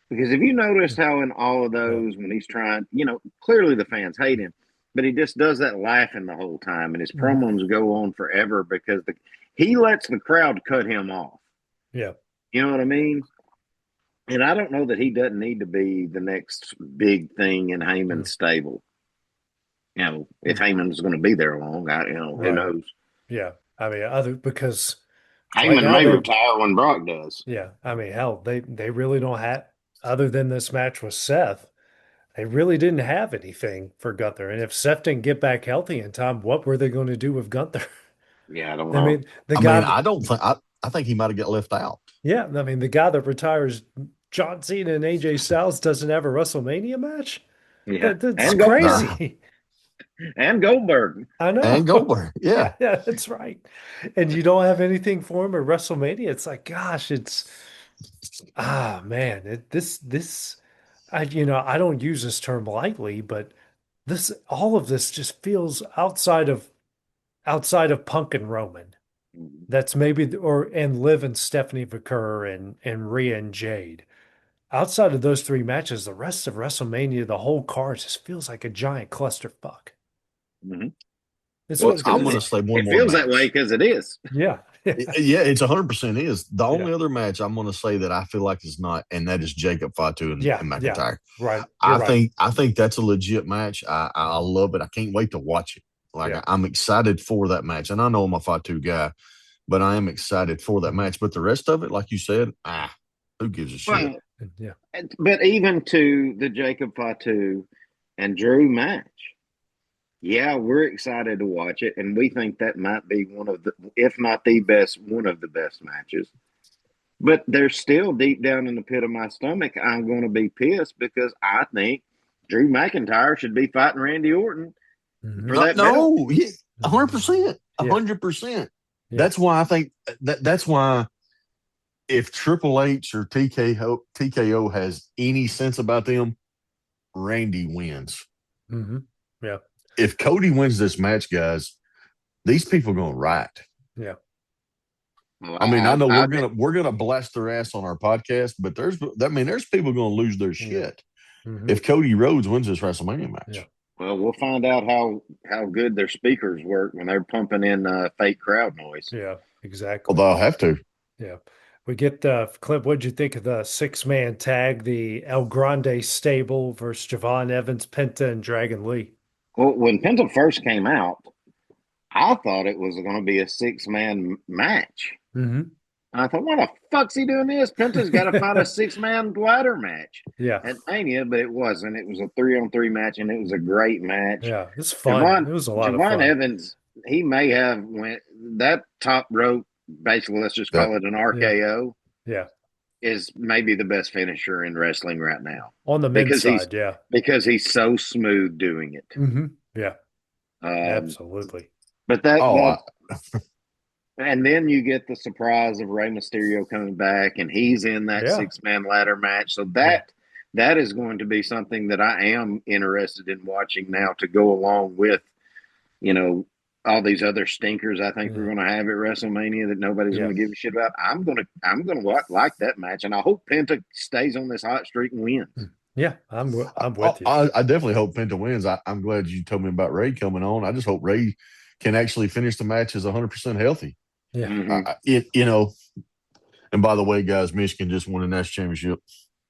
Because if you noticed how in all of Yeah. those, when he's trying, clearly the fans hate him, but he just does that laughing the whole time, and his Mhm. promos go on forever because he lets the crowd cut him off. Yeah. You know what I mean? And I don't know that he doesn't need to be the next big thing in Mm. Heyman's stable. If Mm. Heyman's going to be there long, who Right. knows? Yeah. I mean, other because right Heyman now may they, retire when Brock does. yeah. I mean, hell, they really don't have, other than this match with Seth, they really didn't have anything for Gunther. And if Seth didn't get back healthy in time, what were they going to do with Gunther? Yeah, I don't I know. mean, the I mean, guy, I don't think I think he might have got left out. yeah, I mean, the guy that retires John Cena and AJ Styles doesn't have a WrestleMania match. Yeah, That's and Goldberg, Nah, crazy. and Goldberg. I and know. Goldberg, yeah. Yeah, yeah, that's right. And you don't have anything for him at WrestleMania. It's like, gosh, it's man, this I don't use this term lightly, but this all of this just feels outside of Punk and Roman. That's maybe or and Liv and Stephanie Vaquer and Rhea and Jade. Outside of those three matches, the rest of WrestleMania, the whole card just feels like a giant clusterfuck. Mm-hmm. It's Well, Well, it's what because I'm feels going to like. say one it more feels that way match. because it is. Yeah. Yeah, it's 100% is. The Yeah. only other match I'm going to say that I feel like is not, and that is Jacob Fatu Yeah. and Yeah. McIntyre. Right. You're right. I think that's a legit match. I love it. I can't wait to watch it. Like Yeah. I'm excited for that match, and I know I'm a Fatu guy, but I am excited for that Mhm. match. But the rest of it, like you said, who gives a shit? Well, Yeah. but even to the Jacob Fatu and Drew match, yeah, we're excited to watch it, and we think that might be one of the, if not the best, one of the best matches. But there's still deep down in the pit of my stomach, I'm going to be pissed because I think Drew McIntyre should be fighting Randy Orton Mhm. for No, that belt. no, yeah, 100%, Yeah. 100%. Yeah. That's why I think that's why if Triple H or TKO has any sense about them, Randy wins. Hmm. Yeah. If Cody wins this match, guys, these people are going to riot. Yeah. Well, I mean, I know I we're gonna blast their ass on our podcast, but there's people going to lose their Yeah. shit Hmm. if Cody Rhodes wins this WrestleMania Yeah. match. well, we'll find out how good their speakers work when they're pumping in fake crowd noise. Yeah. Exactly. Although I'll have to. Yeah. We get Clint, what'd you think of the six-man tag, the El Grande stable versus Javon Evans, Penta, and Dragon Lee? Well, when Penta first came out, I thought it was going to be a 6-man match. Hmm. And I thought, why the fuck's he doing this? Penta's got to fight a 6-man ladder match Yeah. at Mania, but it wasn't. It was a 3-on-3 match, and it was a great match. Yeah. It's fun. Javon It was a lot of Javon fun. Evans, he may have went that top rope. Basically, let's just Yep. call it an Yeah. RKO. Yeah. Is maybe the best finisher in wrestling right now On the men's because he's side. Yeah. because he's so smooth doing it. Hmm. Yeah. Um, Absolutely. but that Oh, that and then you get the surprise of Rey Mysterio coming back, and he's in that Yeah. 6-man ladder match. So Yeah. that is going to be something that I am interested in watching now to go along with, you know, all these other stinkers I think we're Yeah. going to have at WrestleMania that nobody's Yeah. going to give a shit about. I'm gonna like that match, and I hope Penta stays on this hot streak and wins. Yeah. I'm with you. I definitely hope Penta wins. I'm glad you told me about Ray coming on. I just hope Ray can actually finish the match as 100% healthy. Yeah. Mm-hmm. And by the way, guys, Michigan just won a national championship.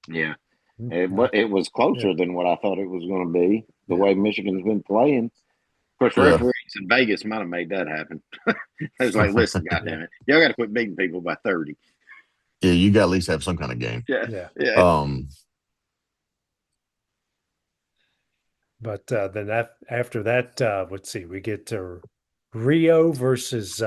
Yeah, Yeah. it was closer Yeah. than what I thought it was going to be. The Yeah. way Michigan's been playing. Of course, Yeah. referees in Vegas might have made that happen. They was like, "Listen, Yeah. goddamn it, y'all got to quit beating people by 30." Yeah, you got to at least have some kind of game. Yeah, Yeah. yeah. Um, But then after that, let's see, we get to Rio versus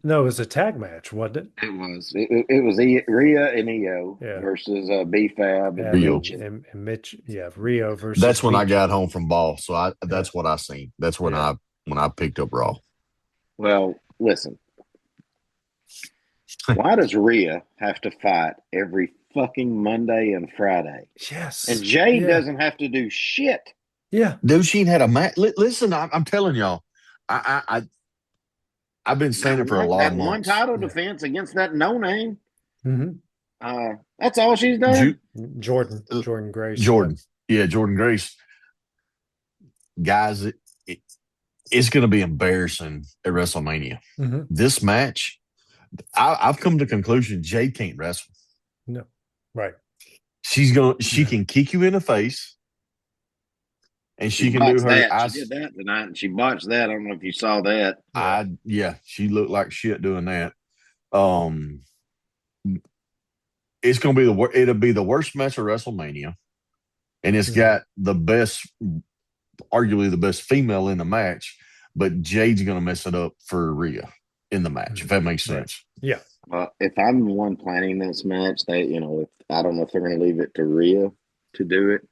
no, it was a tag match, wasn't it? It was. It was Rhea and Io Yeah. versus B-Fab and Rio. Mitch. And Mitch, yeah, Rio versus That's when I Beach. got home from ball. So Yeah. that's what I seen. That's Yeah. when I picked up Raw. Well, listen, Why does Rhea have to fight every fucking Monday and Friday? And Yes. Jade Yeah. doesn't have to do shit. Yeah. Dude, she ain't had a match. Listen, I'm telling y'all, I've been saying it for a lot of That one months. title Yeah. defense against that no name. Hmm. That's all she's Ju- done. Jordan Grace. Yeah. Jordan, yeah, Jordan Grace, guys, it's going to be embarrassing at WrestleMania. Hmm. This match, I've come to the conclusion Jade can't wrestle. No. Right. She Yeah. can kick you in the face, and She she can do botched her. that. She did that tonight, and she botched that. I don't know if you saw that. Yeah. Yeah, she looked like shit doing that. Um, it's gonna be it'll be the worst match of WrestleMania, and it's Hmm. got arguably the best female in the match, but Jade's gonna mess it up for Rhea in the match, Hmm. if that makes Right. sense. Yeah. If I'm the one planning this match, if, I don't know if they're going to leave it to Rhea to do it,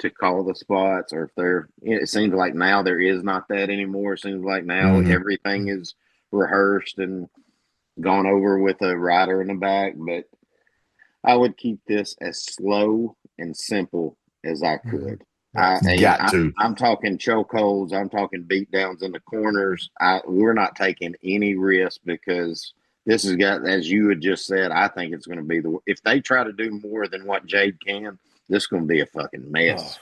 to call the spots, or if it seems like now there is not that anymore. It seems like now Mm-hmm. everything is rehearsed and gone over with a rider in the back. But I would keep this as slow and simple as I Hmm. could. Right. Got to. I'm talking chokeholds. I'm talking beatdowns in the corners. We're not taking any risk because this has got, as you had just said, I think it's going to be if they try to do more than what Jade can, this is going to be a fucking Oh. mess.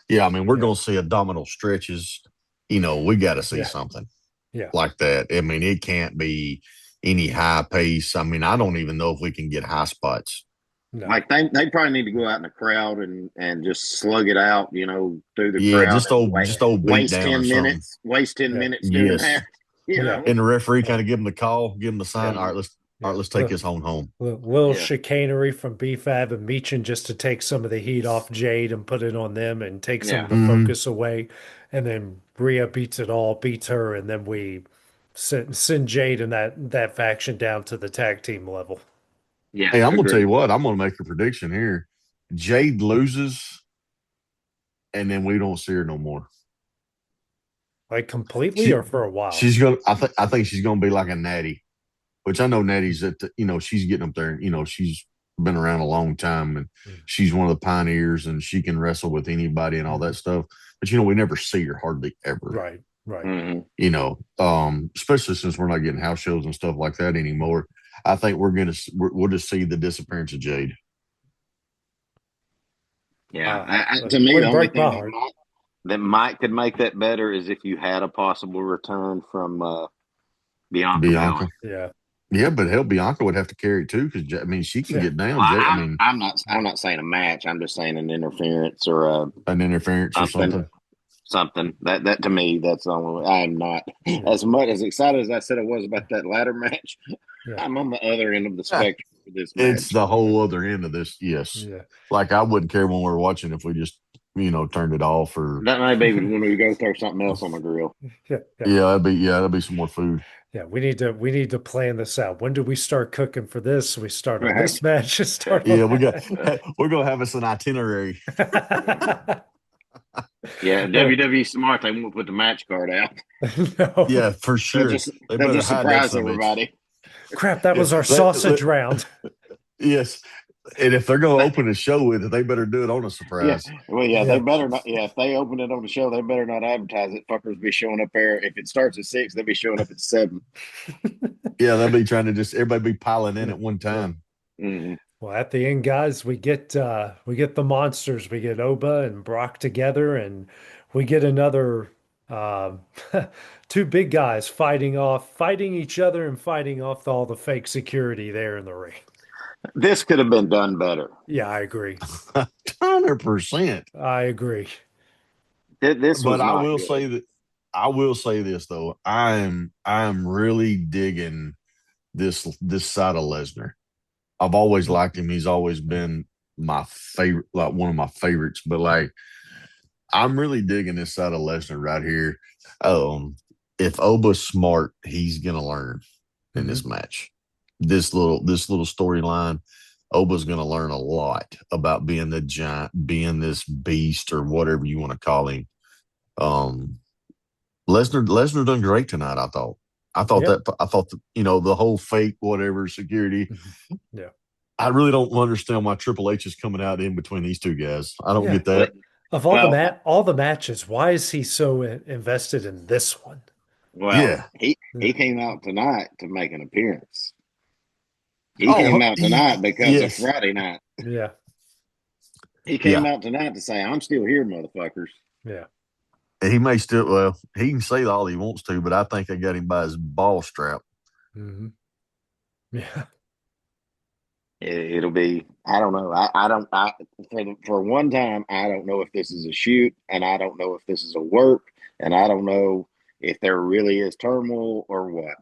Yeah, I mean, we're Yeah. gonna see abdominal stretches. We got to see Yeah. something Yeah. like that. I mean, it can't be any high pace. I mean, I don't even know if we can get high spots. No. Like they probably need to go out in the crowd and just slug it out, through the Yeah, crowd and just old beat down or something. waste 10 Yeah. minutes doing Yes, that, Yeah. and the referee kind of give them the call, give them the sign. Yeah. All right, Yeah. let's take this home. Little Yeah. chicanery from BFAB and Meechin just to take some of the heat off Jade and put it on them and take some of Yeah. the Hmm. focus away. And then Rhea beats it all, beats her, and then we send Jade and that faction down to the tag team level. Yeah. Hey, I'm gonna tell you Agreed. what. I'm gonna make a prediction here. Jade loses, and then we don't see her no more. Like completely She or for a while. she's gonna. I think she's gonna be like a Natty, which I know Natty's she's getting up there. She's been around a long time, and Mm. she's one of the pioneers, and she can wrestle with anybody and all that Mhm. stuff. But we never see her hardly ever. Right, right. Hmm. Especially since we're not getting house shows and stuff like that anymore. I think we'll just see the disappearance of Jade. Yeah. That To me, the wouldn't only break my thing heart. that might could make that better is if you had a possible return from Bianca Belair. Bianca. Yeah. Yeah, but hell, Bianca would have to carry it too because I mean she can Yeah. get down. Well, I mean I'm not saying a match. I'm just saying an interference or an interference or something. something. Yeah. Something that to me, that's the only. I'm not Yeah. as much as excited as I said I was about that ladder match. Yeah. I'm on the other end of the spectrum for this It's match. the whole other end of this. Yes, Yeah. like I wouldn't care when we're watching if we just turned it off or That may be when we go throw something else on the grill. Yeah. Yeah. that'd be some more food. Yeah. We need to plan this out. When do we start cooking for this? We start on this match, start on Yeah, that. we're gonna have us an itinerary. Yeah, Well, WWE smart. They won't put the match card out. no. Yeah, for They'll sure. just They they'll better just hide that surprise some bitch. everybody. Crap, that Yeah, was our sausage round. yes. And if they're gonna open a show with it, they better do it on a Yeah, surprise. well, yeah, they Yeah. better not. Yeah, if they open it on the show, they better not advertise it. Fuckers be showing up there. If it starts at 6, they'll be showing up at 7. Yeah, they'll be trying to just everybody be piling in Yeah. at one Yeah. time. Mm-hmm. Well, at the end, guys, we get the monsters. We get Oba and Brock together, and we get another um, two big guys fighting each other and fighting off all the fake security there in the ring. This could have been done better. Yeah, I agree. 100%. I agree. This But was not good. I will say this though. I'm really digging this side of Lesnar. I've always liked him. He's always been my favorite, like one of my favorites. But like, I'm really digging this side of Lesnar right here. If Oba's smart, he's gonna learn in Hmm. this match. This little storyline, Oba's gonna learn a lot about being the giant, being this beast or whatever you want to call him. Um, Lesnar done great tonight. I thought. Yeah. I thought that, the whole fake whatever security. Mhm. Yeah. I really don't understand why Triple H is coming out in between these two guys. I don't Yeah. get that. Of all the Well, all the matches, why is he so invested in this one? well, Yeah. he came out tonight to make an appearance. He came Oh, out tonight because of yes. Friday night. Yeah. He came Yeah. out tonight to say, "I'm still here, motherfuckers." Yeah. He may still, well, he can say all he wants to, but I think I got him by his ball strap. Hmm. Yeah. It'll be. I don't know. I don't. For one time, I don't know if this is a shoot, and I don't know if this is a work, and I don't know if there really is turmoil or what.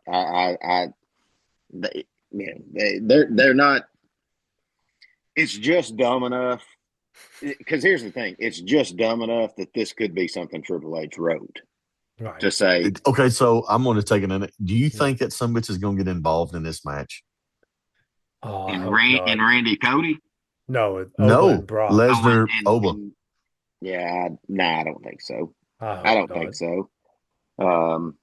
They, yeah, they're not. It's just dumb enough. Because here's the thing, it's just dumb enough that this could be something Triple H wrote Right. to say, Okay, so I'm going to take it in. Do you Yeah. think that some bitch is going to get involved in this match? Oh, I hope And not. Randy Cody. No, Oba and No. Brock. Oh, Lesnar, Oba. yeah, nah, I don't think so. I I hope don't not. think so. Um,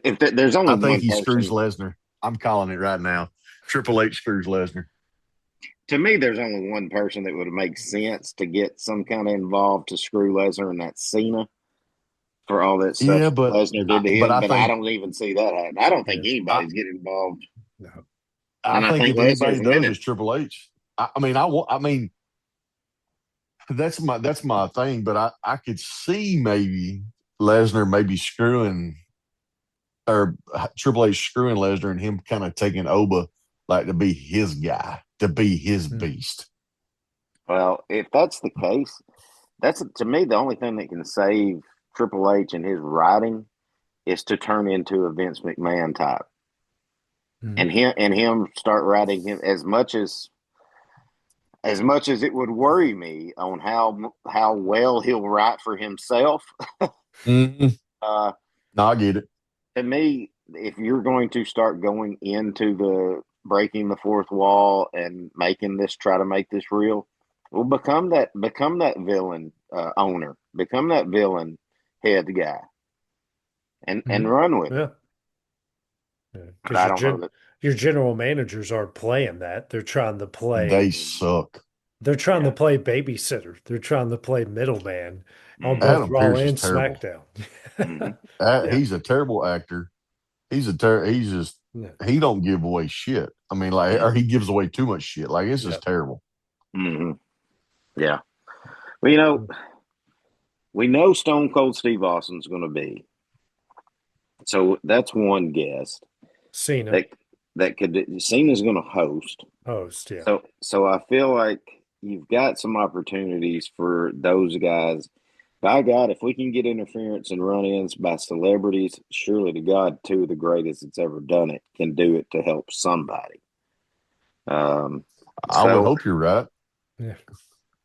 if there's only I think one he screws person, Lesnar. I'm calling it right now. Triple H screws Lesnar. to me, there's only one person that would make sense to get some kind of involved to screw Lesnar, and that's Cena for all that stuff Yeah, but Lesnar did to but him. I But I think don't even see that happen. I don't think Yeah. I, anybody's getting involved, No. I and I think think if Lesnar's anybody does, winning. it's Triple H. I mean, that's my thing. But I could see maybe Lesnar maybe screwing or Triple H screwing Lesnar and him kind of taking Oba like to be his guy, to be his Hmm. beast. Well, if that's the case, that's to me the only thing that can save Triple H and his writing is to turn into a Vince McMahon type, Hmm. and him start writing him as much as it would worry me on how well he'll write for himself. Mm-hmm. Uh, No, I get it. to me, if you're going to start going into the breaking the fourth wall and try to make this real, well, become that villain owner, become that villain head guy, and Hmm. run with it. Yeah. Yeah. But Because I don't know that. your general managers aren't playing that. They suck. They're trying to Yeah. play babysitter. They're trying to play middleman on Hmm. both Adam Raw Pierce is and terrible. SmackDown. Hmm. Yeah. He's a terrible actor. He's just Yeah. he don't give away shit. I mean, like, or he Hmm. gives away too much shit. Like, it's Yeah. just terrible. Hmm. Yeah. Well, we know Stone Cold Steve Austin's going to be. So that's one guest Cena that Cena's going to host. host. Yeah. So I feel like you've got some opportunities for those guys. By God, if we can get interference and run-ins by celebrities, surely to God, two of the greatest that's ever done it can do it to help somebody. Um, I would so hope you're right. Yeah.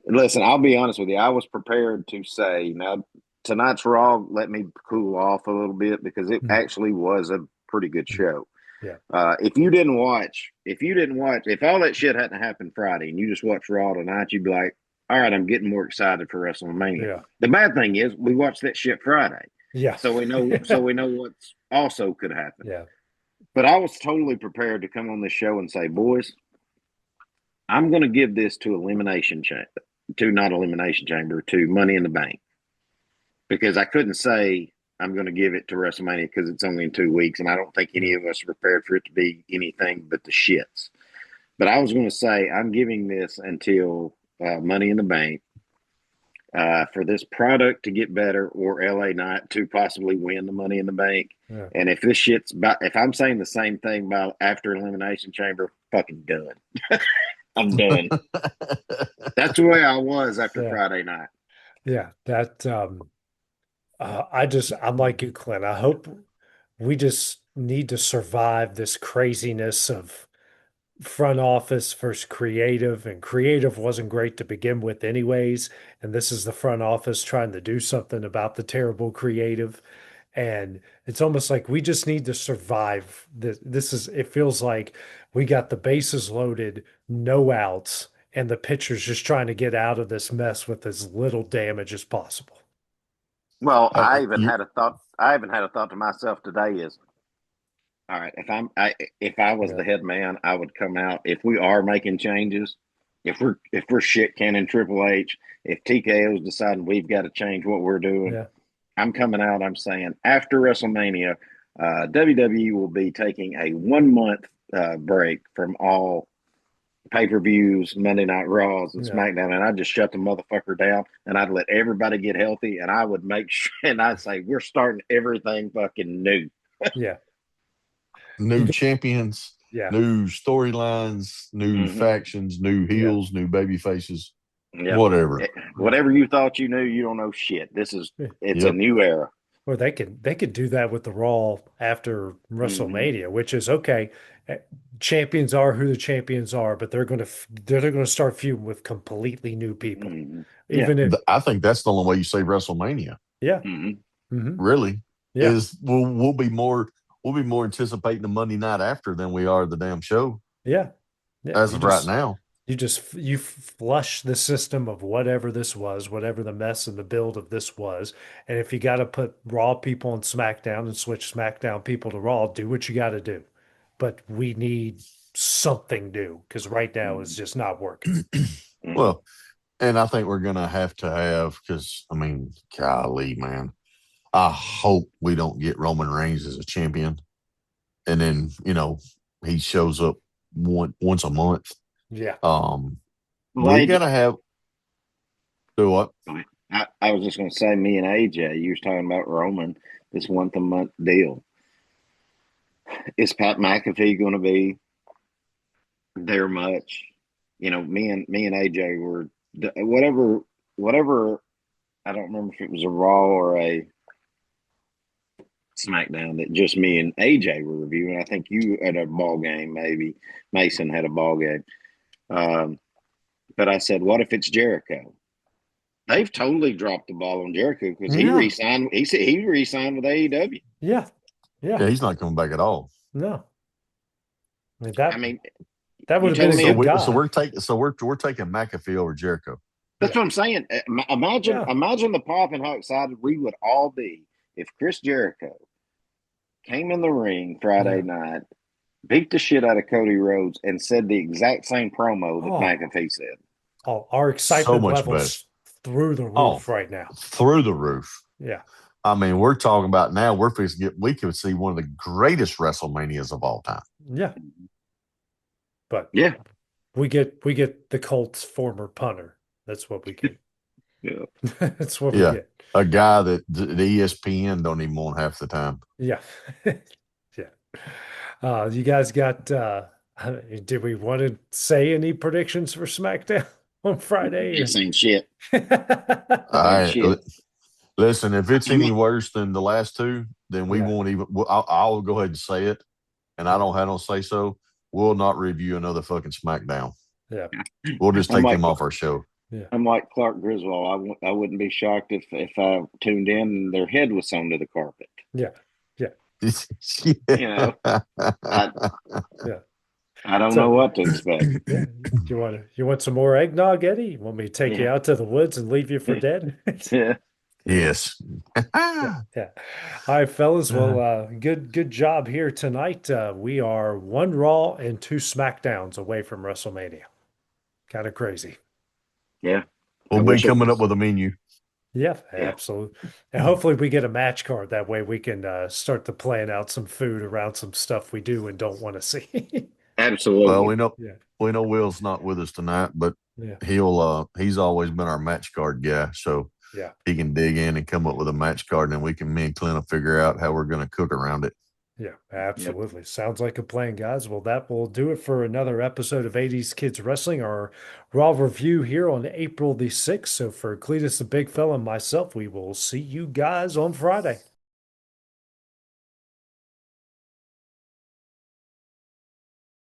listen, I'll be honest with you. I was prepared to say now tonight's Raw let me cool off a little bit because it Mm. actually was a pretty good Mm. show. Yeah. If all that shit hadn't happened Friday and you just watched Raw tonight, you'd be like, all right, I'm getting more excited for WrestleMania. Yeah. The bad thing is we watched that shit Friday. Yeah. So we know what's also could happen. Yeah. But I was totally prepared to come on this show and say, boys, I'm going to give this to Elimination Chamber, to not Elimination Chamber, to Money in the Bank, because I couldn't say I'm going to give it to WrestleMania because it's only in 2 weeks, and I don't think any Yeah. of us are prepared for it to be anything but the shits. But I was going to say I'm giving this until Money in the Bank for this product to get better, or LA Knight to possibly win the Money in the Bank. Yeah. And if I'm saying the same thing about after Elimination Chamber, fucking done. I'm done. That's the way I was after Yeah. Friday night. Yeah. That I'm like you, Clint. I hope we just need to survive this craziness of front office versus creative, and creative wasn't great to begin with anyways, and this is the front office trying to do something about the terrible creative, and it's almost like we just need to survive it feels like we got the bases loaded, no outs, and the pitcher's just trying to get out of this mess with as little damage as possible. Well, I even You had a thought. I even had a thought to myself today: is All right, if I was Yeah. the head man, I would come out. If we are making changes, if we're shit canning Triple H, if TKO's deciding we've got to change what we're doing, Yeah. I'm coming out. I'm saying after WrestleMania, WWE will be taking a 1 month break from all pay per views, Monday Night Raws, and Yeah. SmackDown, and I'd just shut the motherfucker down, and I'd let everybody get healthy, and I would make sure, and I'd say we're starting everything fucking new. Yeah. You New go, champions, yeah. new storylines, new Mm-hmm. factions, new Yeah. heels, new baby faces, Yep. whatever. Yeah. Whatever you thought you knew, you don't know shit. It's a Yep. new era. Or they could do that with the Raw after Mm-hmm. WrestleMania, which is okay. eh, Champions are who the champions are, but they're gonna start feuding with completely new people. Mm-hmm. Yeah. Even if I think that's the only way you say WrestleMania. yeah, Mm-hmm. hmm Really, yeah, is we'll be more anticipating the Monday night after than we are the damn show yeah, yeah. as You of right just now. you flush the system of whatever this was, whatever the mess and the build of this was, and if you got to put Raw people on SmackDown and switch SmackDown people to Raw, do what you got to do. But we need something new because right now it's just not working. Mm-hmm. Well, and I think we're gonna have to have because I mean, golly, man, I hope we don't get Roman Reigns as a champion, and then he shows up once a month. Yeah. Um, Well, we gotta have do what? I was just going to say, me and AJ, you was talking about Roman, this once a month deal. Is Pat McAfee going to be there much? Me and AJ were whatever. I don't remember if it was a Raw or a SmackDown that just me and AJ were reviewing. I think you had a ball game, maybe Mason had a ball game. Um, but I said, what if it's Jericho? They've totally dropped the ball on Jericho because he Yeah. re-signed. He said he re-signed with AEW. Yeah. Yeah. Yeah, he's not coming back at all. No. I mean, I mean, that would you have been telling a me So good we so guy. we're taking so we're taking McAfee over Jericho. that's Yeah. what I'm saying. Imagine, Yeah. imagine the pop and how excited we would all be if Chris Jericho came in the ring Friday Yeah. night, beat the shit out of Cody Rhodes, and said the exact same promo that Oh, McAfee said. oh, our So excitement much better. levels through the Oh, roof right now. through the roof. Yeah. I mean, we're talking about now. We're fixing to get. We could see one of the greatest WrestleManias of all time. Yeah. But Yeah, we get the Colts former punter. That's what we get. yeah. That's what we Yeah, get. a guy that the ESPN don't even want half the time. Yeah. Yeah. You guys got did we want to say any predictions for SmackDown on Friday? This ain't shit. It ain't I shit. listen. If it's I'm any not, worse than the last two, then we Yeah. won't even. I'll go ahead and say it, and I Yeah. don't have no say so. We'll not review another fucking SmackDown. Yeah. We'll just I'm take like them off our show. Yeah. I'm like Clark Griswold. I wouldn't be shocked if I tuned in and their head was sewn to the carpet. Yeah. Yeah. You know, I Yeah. I don't know So what to expect. yeah, you want some more eggnog, Eddie? You want me to take you Yeah, out to the woods and leave you for dead? yeah. Yes. Yeah, yeah. All right, fellas. Well, Uh, good job here tonight. We are one Raw and two SmackDowns away from WrestleMania. Kind of crazy. Yeah. I we'll be wish it coming up was. with a menu. Yeah, Yeah, absolutely. And hopefully we get a match card. That way we can start to plan out some food around some stuff we do and don't want to see. Well, absolutely. Yeah, we know Will's not with us tonight, but yeah, he's always been our match card guy, so yeah. he can dig in and come up with a match card, and then me and Clint will figure out how we're going to cook around it. Yeah, Yep. absolutely. Sounds like a plan, guys. Well, that will do it for another episode of 80s Kids Wrestling, our Raw review here on April the 6th. So for Cletus the Big Fella and myself, we will see you guys on Friday.